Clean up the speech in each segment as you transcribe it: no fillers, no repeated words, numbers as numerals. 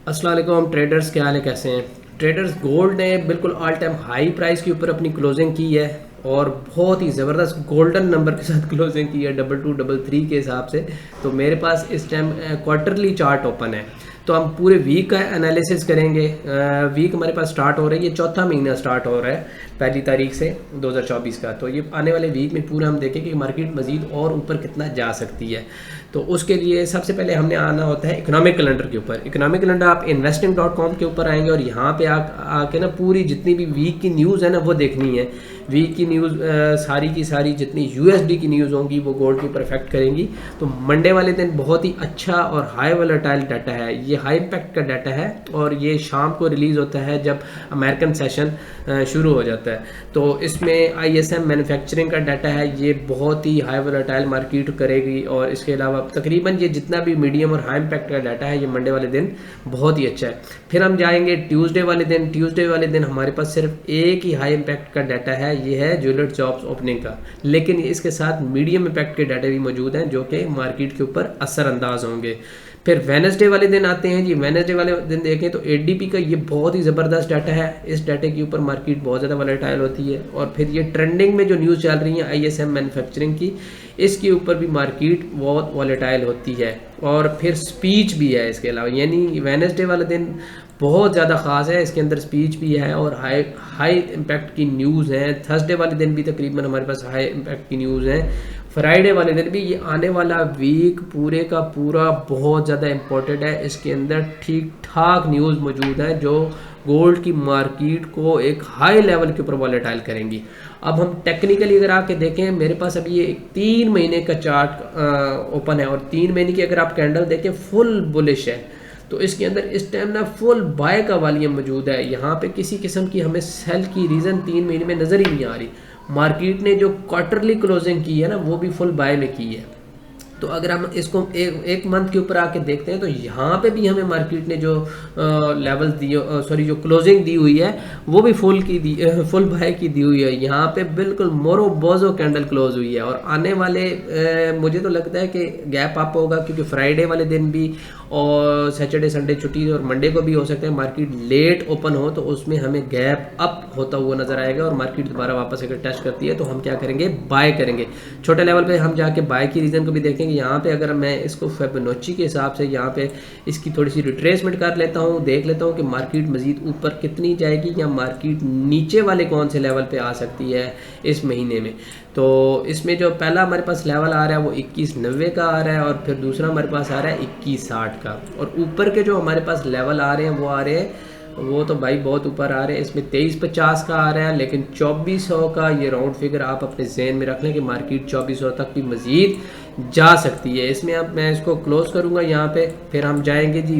अस्सलाम वालेकुम ट्रेडर्स, क्या हाल है, कैसे हैं ट्रेडर्स। गोल्ड ने बिल्कुल ऑल टाइम हाई प्राइस के ऊपर अपनी क्लोजिंग की है और बहुत ही ज़बरदस्त गोल्डन नंबर के साथ क्लोजिंग की है, 2233 के हिसाब से। तो मेरे पास इस टाइम क्वार्टरली चार्ट ओपन है, तो हम पूरे वीक का एनालिसिस करेंगे। वीक हमारे पास स्टार्ट हो रहा है, ये चौथा महीना स्टार्ट हो रहा है 1 तारीख से 2024 का। तो ये आने वाले वीक में पूरा हम देखें कि मार्केट मज़ीद और ऊपर कितना जा सकती है। तो उसके लिए सबसे पहले हमने आना होता है इकोनॉमिक कैलेंडर के ऊपर। इकोनॉमिक कैलेंडर आप investing.com के ऊपर आएंगे और यहाँ पे आके ना पूरी जितनी भी वीक की न्यूज़ है ना वो देखनी है। वीक की न्यूज़ सारी की सारी जितनी यूएसडी की न्यूज़ होंगी वो गोल्ड के ऊपर इफेक्ट करेंगी। तो मंडे वाले दिन बहुत ही अच्छा और हाई वोलेटाइल डाटा है, ये हाई इम्पैक्ट का डाटा है और ये शाम को रिलीज़ होता है जब अमेरिकन सेशन शुरू हो जाता है। तो इसमें आईएसएम मैन्युफैक्चरिंग का डाटा है, ये बहुत ही हाई वोलेटाइल मार्केट करेगी। और इसके अलावा तकरीबन ये जितना भी मीडियम और हाई इम्पैक्ट का डाटा है ये मंडे वाले दिन बहुत ही अच्छा है। फिर हम जाएंगे ट्यूसडे वाले दिन। ट्यूसडे वाले दिन हमारे पास सिर्फ एक ही हाई इम्पैक्ट का डाटा है, ये है ज्वेलर्स जॉब्स ओपनिंग का, लेकिन इसके साथ मीडियम इम्पैक्ट के डाटा भी मौजूद हैं जो कि मार्केट के ऊपर असरअंदाज होंगे। फिर वेनसडे वाले दिन आते हैं जी। वेनसडे वाले दिन देखें तो एडीपी का ये बहुत ही ज़बरदस्त डाटा है, इस डाटे के ऊपर मार्केट बहुत ज़्यादा वॉलेटाइल होती है। और फिर ये ट्रेंडिंग में जो न्यूज़ चल रही है आईएसएम मैन्युफैक्चरिंग की, इसके ऊपर भी मार्केट बहुत वॉलेटाइल होती है। और फिर स्पीच भी है इसके अलावा, यानी वेनसडे वाला दिन बहुत ज़्यादा ख़ास है, इसके अंदर स्पीच भी है और हाई हाई इम्पैक्ट की न्यूज़ हैं। थर्सडे वाले दिन भी तकरीबन हमारे पास हाई इम्पैक्ट की न्यूज़ हैं। फ्राइडे वाले दिन भी। ये आने वाला वीक पूरे का पूरा बहुत ज़्यादा इम्पोर्टेंट है, इसके अंदर ठीक ठाक न्यूज़ मौजूद है जो गोल्ड की मार्केट को एक हाई लेवल के ऊपर वॉलेटाइल करेंगी। अब हम टेक्निकली अगर आके देखें, मेरे पास अभी ये 3 महीने का चार्ट ओपन है और 3 महीने की अगर आप कैंडल देखें फुल बुलिश है। तो इसके अंदर इस टाइम ना फुल बाय का वॉल्यूम मौजूद है, यहाँ पे किसी किस्म की हमें सेल की रीज़न 3 महीने में नज़र ही नहीं आ रही। मार्केट ने जो क्वार्टरली क्लोजिंग की है ना वो भी फुल बाय में की है। तो अगर हम इसको एक मंथ के ऊपर आके देखते हैं तो यहाँ पे भी हमें मार्केट ने जो लेवल दिए, सॉरी जो क्लोजिंग दी हुई है वो भी फुल बाय की दी हुई है। यहाँ पे बिल्कुल मोरो बोजो कैंडल क्लोज हुई है और आने वाले मुझे तो लगता है कि गैप अप होगा, क्योंकि फ्राइडे वाले दिन भी और सैटरडे संडे छुट्टी और मंडे को भी हो सकता है मार्केट लेट ओपन हो, तो उसमें हमें गैप अप होता हुआ नजर आएगा और मार्केट दोबारा वापस अगर टेस्ट करती है तो हम क्या करेंगे, बाय करेंगे। छोटे लेवल पे हम जाके बाय की रीज़न को भी देखेंगे। यहाँ पे अगर मैं इसको फिबोनाची के हिसाब से यहाँ पे इसकी थोड़ी सी रिट्रेसमेंट कर लेता हूँ, देख लेता हूँ कि मार्केट मजीद ऊपर कितनी जाएगी या मार्केट नीचे वाले कौन से लेवल पे आ सकती है इस महीने में। तो इसमें जो पहला हमारे पास लेवल आ रहा है वो 2190 का आ रहा है और फिर दूसरा हमारे पास आ रहा है 2160 का। और ऊपर के जो हमारे पास लेवल आ रहे हैं वो आ रहे हैं, वो तो भाई बहुत ऊपर आ रहे हैं। इसमें 2350 का आ रहा है, लेकिन 2400 का ये राउंड फिगर आप अपने जहन में रख लें कि मार्केट 2400 तक भी मज़ीद जा सकती है। इसमें अब मैं इसको क्लोज करूंगा यहाँ पे। फिर हम जाएंगे जी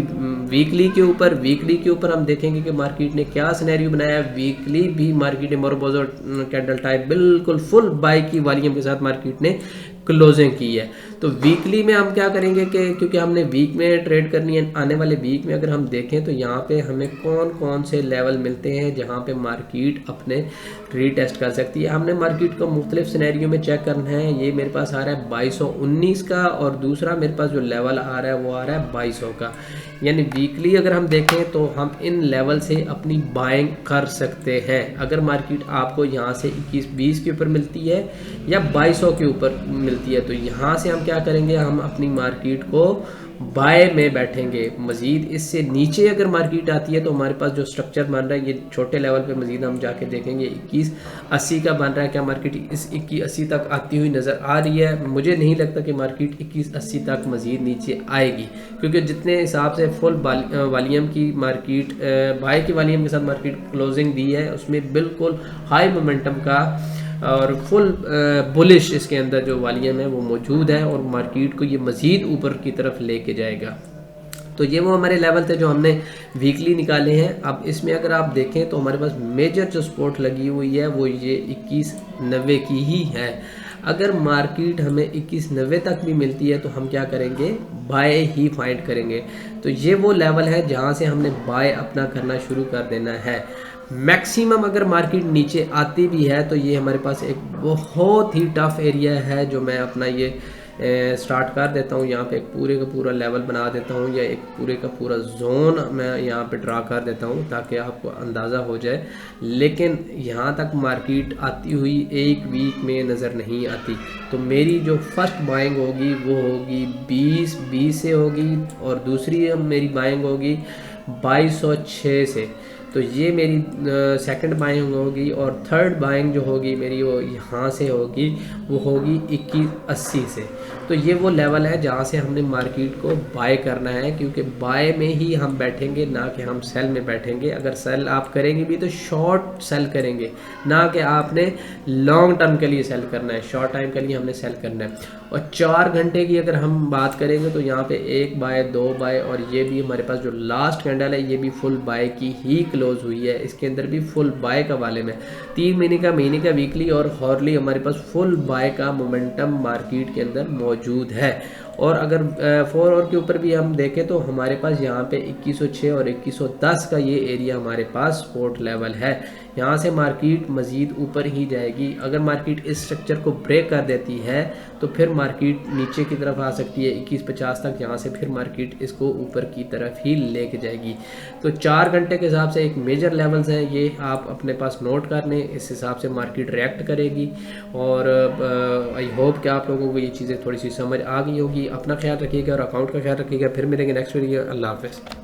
वीकली के ऊपर। वीकली के ऊपर हम देखेंगे कि मार्केट ने क्या सिनेरियो बनाया है। वीकली भी मार्केट ने मोरबोजो कैंडल टाइप बिल्कुल फुल बाई की वॉल्यूम के साथ मार्केट ने क्लोजिंग की है। तो वीकली में हम क्या करेंगे कि क्योंकि हमने वीक में ट्रेड करनी है, आने वाले वीक में अगर हम देखें तो यहाँ पे हमें कौन कौन से लेवल मिलते हैं जहाँ पे मार्केट अपने रीटेस्ट कर सकती है। हमने मार्केट को मुख्तलिफ सिनेरियो में चेक करना है। ये मेरे पास आ रहा है 2219 का और दूसरा मेरे पास जो लेवल आ रहा है वो आ रहा है 2200 का। यानी वीकली अगर हम देखें तो हम इन लेवल से अपनी बाइंग कर सकते हैं। अगर मार्केट आपको यहाँ से 2120 के ऊपर मिलती है या 2200 के ऊपर मिलती है तो यहाँ से हम क्या करेंगे, हम अपनी मार्केट को बाय में बैठेंगे। मज़ीद इससे नीचे अगर मार्केट आती है तो हमारे पास जो स्ट्रक्चर बन रहा है ये छोटे लेवल पे मज़ीद हम जाके देखेंगे 2180 का बन रहा है। क्या मार्केट इस 2180 तक आती हुई नज़र आ रही है? मुझे नहीं लगता कि मार्केट 2180 तक मज़ीद नीचे आएगी, क्योंकि जितने हिसाब से फुल वॉल्यूम की मार्केट बाय की वॉल्यूम के साथ मार्केट क्लोजिंग दी है उसमें बिल्कुल हाई मोमेंटम का और फुल बुलिश इसके अंदर जो वॉल्यूम है वो मौजूद है और मार्केट को ये मज़ीद ऊपर की तरफ लेके जाएगा। तो ये वो हमारे लेवल थे जो हमने वीकली निकाले हैं। अब इसमें अगर आप देखें तो हमारे पास मेजर जो सपोर्ट लगी हुई है वो ये 2190 की ही है। अगर मार्केट हमें 2190 तक भी मिलती है तो हम क्या करेंगे, बाय ही फाइंड करेंगे। तो ये वो लेवल है जहाँ से हमने बाय अपना करना शुरू कर देना है। मैक्सिमम अगर मार्केट नीचे आती भी है तो ये हमारे पास एक बहुत ही टफ एरिया है जो मैं अपना ये स्टार्ट कर देता हूँ। यहाँ पे एक पूरे का पूरा लेवल बना देता हूँ या एक पूरे का पूरा जोन मैं यहाँ पे ड्रा कर देता हूँ ताकि आपको अंदाज़ा हो जाए। लेकिन यहाँ तक मार्केट आती हुई एक वीक में नज़र नहीं आती। तो मेरी जो फर्स्ट बाइंग होगी वो होगी 20 से होगी और दूसरी मेरी बाइंग होगी 2206 से। तो ये मेरी सेकंड बाइंग होगी और थर्ड बाइंग जो होगी मेरी वो यहाँ से होगी, वो होगी 2180 से। तो ये वो लेवल है जहाँ से हमने मार्केट को बाय करना है, क्योंकि बाय में ही हम बैठेंगे ना कि हम सेल में बैठेंगे। अगर सेल आप करेंगे भी तो शॉर्ट सेल करेंगे, ना कि आपने लॉन्ग टर्म के लिए सेल करना है, शॉर्ट टाइम के लिए हमने सेल करना है। और 4 घंटे की अगर हम बात करेंगे तो यहाँ पे 1 बाय 2 बाय और ये भी हमारे पास जो लास्ट कैंडल है ये भी फुल बाय की ही क्लोज हुई है। इसके अंदर भी फुल बाय का वाले में 3 महीने का वीकली और हॉर्ली हमारे पास फुल बाय का मोमेंटम मार्केट के अंदर मौजूद है। और अगर 4 आवर के ऊपर भी हम देखें तो हमारे पास यहाँ पे 2106 और 2110 का ये एरिया हमारे पास सपोर्ट लेवल है। यहाँ से मार्केट मज़ीद ऊपर ही जाएगी। अगर मार्केट इस स्ट्रक्चर को ब्रेक कर देती है तो फिर मार्केट नीचे की तरफ आ सकती है 2150 तक। यहाँ से फिर मार्केट इसको ऊपर की तरफ ही लेके जाएगी। तो 4 घंटे के हिसाब से एक मेजर लेवल्स हैं, ये आप अपने पास नोट कर लें, इस हिसाब से मार्केट रिएक्ट करेगी। और आई होप कि आप लोगों को ये चीज़ें थोड़ी सी समझ आ गई होगी। अपना ख्याल रखिएगा और अकाउंट का ख्याल रखिएगा। फिर मिलेंगे नेक्स्ट वीडियो। अल्लाह हाफ़िज़।